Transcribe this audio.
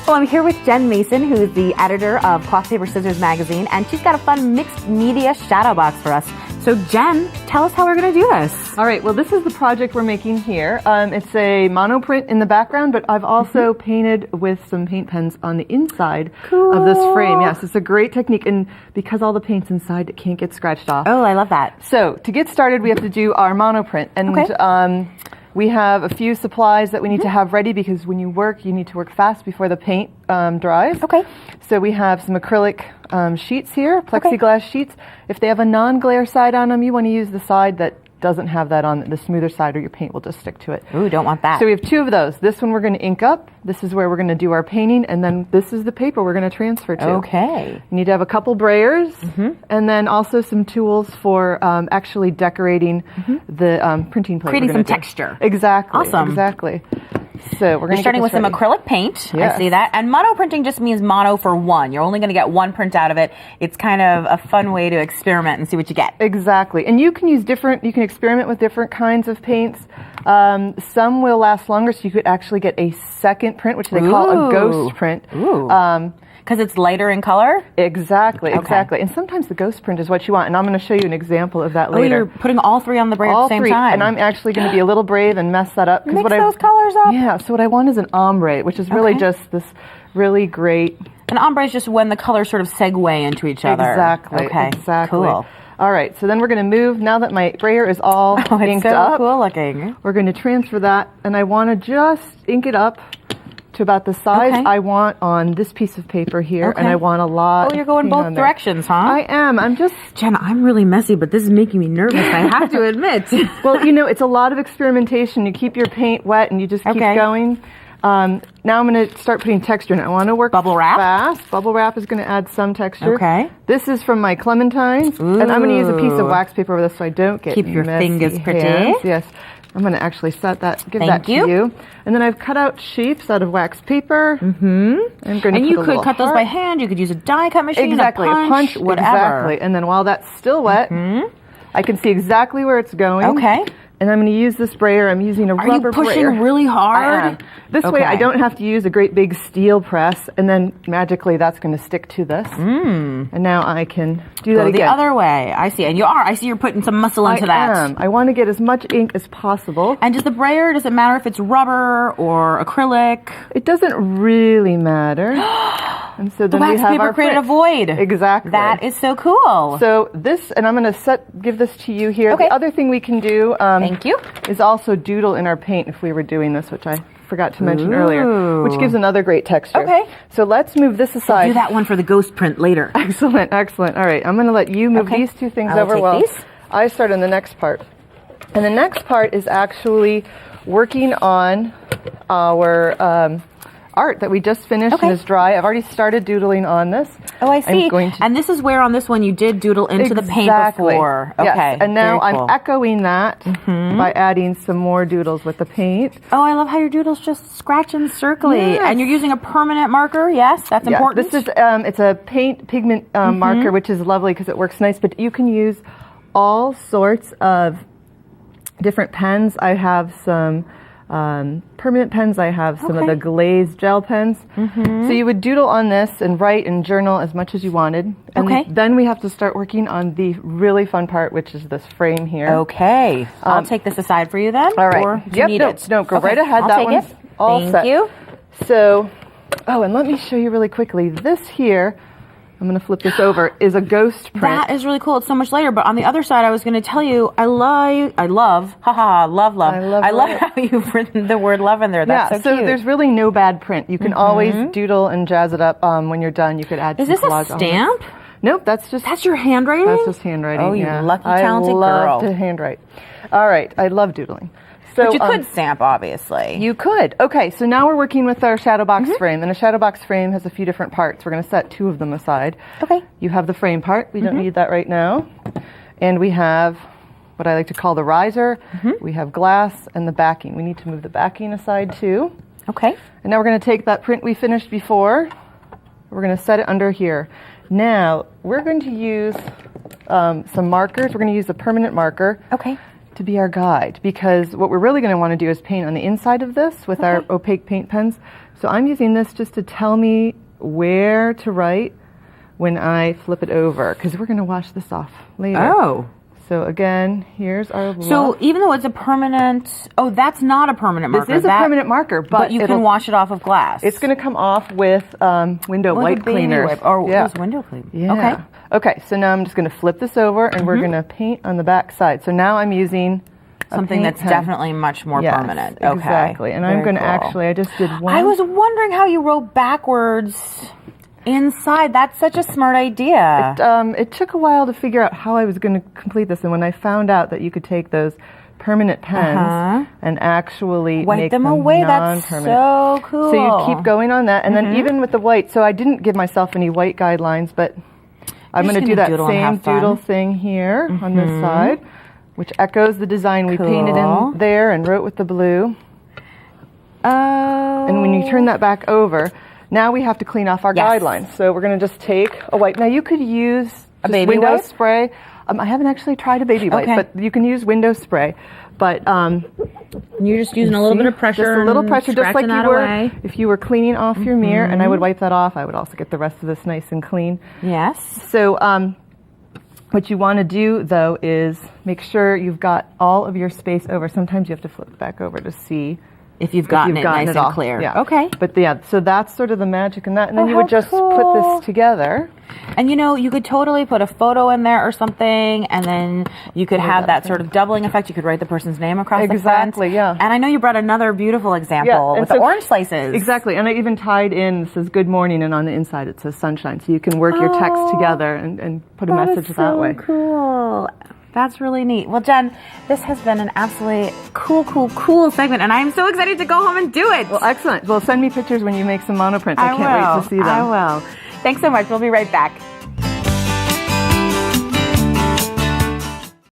Well, I'm here with Jen Mason, who's the editor of Cloth Paper Scissors magazine, and she's got a fun mixed media shadow box for us. So Jen, tell us how we're going to do this. All right, well, this is the project we're making here. It's a monoprint in the background, but I've also painted with some paint pens on the inside of this frame. Yes, it's a great technique, and because all the paint's inside, it can't get scratched off. Oh, I love that. So to get started, we have to do our monoprint, and we have a few supplies that we need to have ready because when you work, you need to work fast before the paint dries. Okay. So we have some acrylic sheets here, plexiglass sheets. If they have a non-glare side on them, you want to use the side that doesn't have that on the smoother side, or your paint will just stick to it. Ooh, don't want that. So we have two of those. This one we're going to ink up. This is where we're going to do our painting, and then this is the paper we're going to transfer to. Okay. You need to have a couple brayers, and then also some tools for actually decorating the printing plate. Creating some texture. Exactly. Awesome. Exactly. So we're going to starting with some acrylic paint. Yes. I see that. And mono printing just means mono for one. You're only going to get one print out of it. It's kind of a fun way to experiment and see what you get. Exactly. And you can use you can experiment with different kinds of paints. Some will last longer, so you could actually get a second print, which they call a ghost print. Ooh. Because it's lighter in color? Exactly, exactly. And sometimes the ghost print is what you want, and I'm going to show you an example of that later. Oh, you're putting all three on the brayer at the same time. And I'm actually going to be a little brave and mess that up. Mix those colors up? Yeah, so what I want is an ombre, which is really just this really great... An ombre is just when the colors sort of segue into each other. Exactly, okay. exactly. Cool. All right, so then we're going to move, now that my brayer is all inked up. Cool looking. We're going to transfer that, and I want to just ink it up to about the size I want on this piece of paper here, and I want a lot. Oh, you're going both directions, huh? I am. I'm just... Jenna, I'm really messy, but this is making me nervous, I have to admit. Well, you know, it's a lot of experimentation. You keep your paint wet, and you just keep going. Now I'm going to start putting texture in it. I want to work bubble wrap fast. Bubble wrap is going to add some texture. Okay. This is from my clementines, and I'm going to use a piece of wax paper over this so I don't get keep your fingers pretty. Hands. Yes. I'm going to actually set that, give that to you. And then I've cut out shapes out of wax paper. And you could cut those by hand. You could use a die cut machine, exactly, a punch, whatever. Exactly. And then while that's still wet, I can see exactly where it's going. Okay. And I'm going to use this brayer. I'm using a rubber brayer. Are you pushing really hard? I am. This way I don't have to use a great big steel press, and then magically that's going to stick to this. And now I can do that again. The other way. I see. And I see you're putting some muscle into that. I am. I want to get as much ink as possible. And does the brayer, does it matter if it's rubber or acrylic? It doesn't really matter. And so then the wax we have paper our created a void. Exactly. That is so cool. So this, and I'm going to give this to you here. Okay. The other thing we can do thank you. is also doodle in our paint if we were doing this, which I forgot to mention earlier, which gives another great texture. Okay. So let's move this aside. We'll do that one for the ghost print later. Excellent, excellent. All right, I'm going to let you move these two things over while I start on the next part. And the next part is actually working on our art that we just finished and is dry. I've already started doodling on this. Oh, I see. And this is where on this one you did doodle into the paint before. Okay. Yes. And now I'm echoing that by adding some more doodles with the paint. Oh, I love how your doodles just scratch and circly. Yes. And you're using a permanent marker. Yes, that's important. This is it's a paint pigment marker, which is lovely because it works nice. But you can use all sorts of different pens. I have some permanent pens. I have some of the glazed gel pens. So you would doodle on this and write and journal as much as you wanted. And then we have to start working on the really fun part, which is this frame here. Okay. I'll take this aside for you then. All right. Or do you need it? No, go right ahead. I'll take one's all set. Thank you. So, and let me show you really quickly. This here, I'm going to flip this over, is a ghost print. That is really cool. It's so much later. But on the other side, I was going to tell you, I love how you've written the word love in there. That's so cute. There's really no bad print. You can always doodle and jazz it up. When you're done, you could add some collage. Is this a stamp? Nope, that's your handwriting? That's just handwriting. Oh, you lucky, talented girl. I love to handwrite. All right, I love doodling. So, but you could stamp, obviously. You could. Okay, so now we're working with our Shadowbox frame, and a Shadowbox frame has a few different parts. We're going to set two of them aside. Okay. You have the frame part. We don't need that right now. And we have what I like to call the riser. We have glass and the backing. We need to move the backing aside too. Okay. And now we're going to take that print we finished before. We're going to set it under here. Now, we're going to use some markers. We're going to use a permanent marker. Okay. To be our guide, because what we're really going to want to do is paint on the inside of this with our opaque paint pens. So I'm using this just to tell me where to write when I flip it over, because we're going to wash this off later. Oh. So again, here's our blush. So even though it's a permanent, that's not a permanent marker. This is a permanent marker, but you can wash it off of glass. It's going to come off with window wipe cleaner. Window cleaner. Yeah. Okay, so now I'm just going to flip this over, and we're going to paint on the back side. So now I'm using something that's definitely much more permanent. Okay. Exactly. And I'm going to I just did one. I was wondering how you wrote backwards inside. That's such a smart idea. It took a while to figure out how I was going to complete this, and when I found out that you could take those permanent pens and actually wipe make them away, that's so cool. So you keep going on that, and then even with the white, so I didn't give myself any white guidelines, but I'm going to do that same doodle thing here on this side, which echoes the design we painted in there and wrote with the blue. Oh. And when you turn that back over, now we have to clean off our guidelines. So we're going to just take a wipe. Now you could use a baby window wipe? spray. I haven't actually tried a baby wipe, but you can use window spray. But you're just using a little bit of pressure. Just a little pressure, just like you were if you were cleaning off your mirror. And I would wipe that off. I would also get the rest of this nice and clean. Yes. So what you want to do, though, is make sure you've got all of your space over. Sometimes you have to flip it back over to see if you've gotten it nice and clear. Yeah. Okay. But so that's sort of the magic in that. And then you would just put this together. And you could totally put a photo in there or something, and then you could have that sort of doubling effect. You could write the person's name across the front. Exactly, yeah. And I know you brought another beautiful example with the orange slices. Exactly. And I even tied in, it says good morning, and on the inside it says sunshine. So you can work your text together and put a message that way. Cool. That's really neat. Well, Jen, this has been an absolutely cool segment, and I am so excited to go home and do it. Well, excellent. Well, send me pictures when you make some monoprints. I can't wait to see them. I will. Thanks so much. We'll be right back.